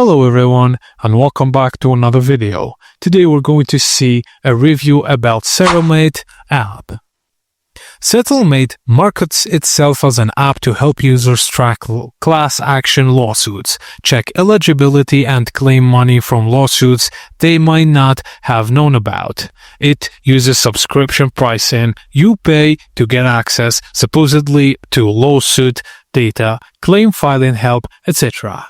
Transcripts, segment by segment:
Hello everyone and welcome back to another video. Today we're going to see a review about Settlemate App. Settlemate markets itself as an app to help users track class action lawsuits, check eligibility and claim money from lawsuits they might not have known about. It uses subscription pricing. You pay to get access supposedly to lawsuit data, claim filing help, etc.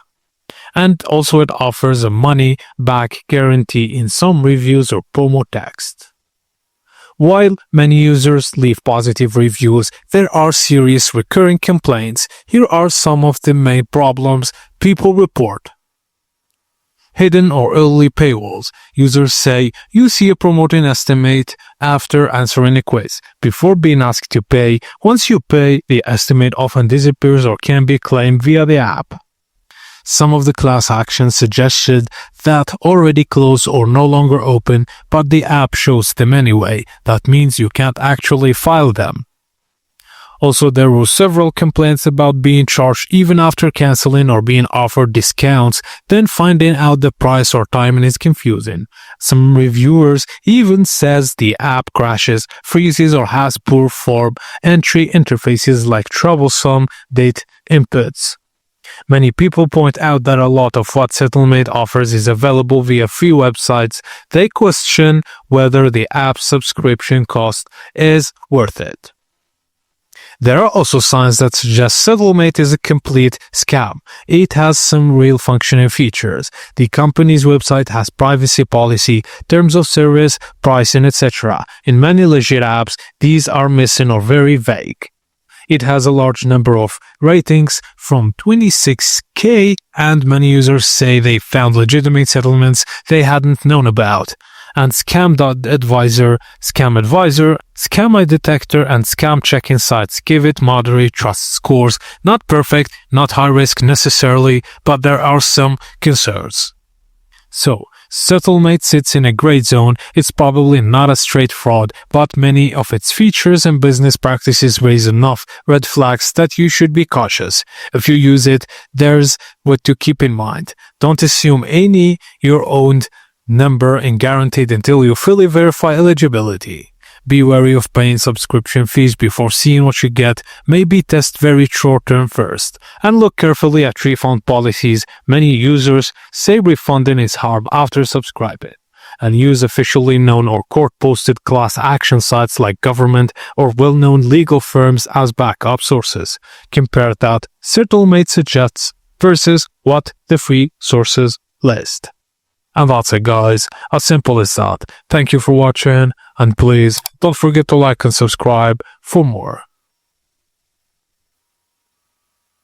And also it offers a money-back guarantee in some reviews or promo text. While many users leave positive reviews, there are serious recurring complaints. Here are some of the main problems people report. Hidden or early paywalls. Users say you see a promoting estimate after answering a quiz, before being asked to pay. Once you pay, the estimate often disappears or can be claimed via the app. Some of the class actions suggested that already closed or no longer open, but the app shows them anyway. That means you can't actually file them. Also, there were several complaints about being charged even after canceling or being offered discounts, then finding out the price or timing is confusing. Some reviewers even says the app crashes, freezes, or has poor form entry interfaces like troublesome date inputs. Many people point out that a lot of what Settlemate offers is available via free websites. They question whether the app's subscription cost is worth it. There are also signs that suggest Settlemate is a complete scam. It has some real functioning features. The company's website has privacy policy, terms of service, pricing, etc. In many legit apps, these are missing or very vague. It has a large number of ratings from 26k, and many users say they found legitimate settlements they hadn't known about. And Scam.advisor, Scam Advisor, Scam Eye Detector, and Scam Checking sites give it moderate trust scores. Not perfect, not high risk necessarily, but there are some concerns. So, Settlemate sits in a gray zone. It's probably not a straight fraud, but many of its features and business practices raise enough red flags that you should be cautious. If you use it, there's what to keep in mind. Don't assume any your own number and guaranteed until you fully verify eligibility. Be wary of paying subscription fees before seeing what you get. Maybe test very short-term first. And look carefully at refund policies. Many users say refunding is hard after subscribing. And use officially known or court-posted class action sites like government or well-known legal firms as backup sources. Compare that Settlemate suggests versus what the free sources list. And that's it, guys. As simple as that. Thank you for watching, and please don't forget to like and subscribe for more.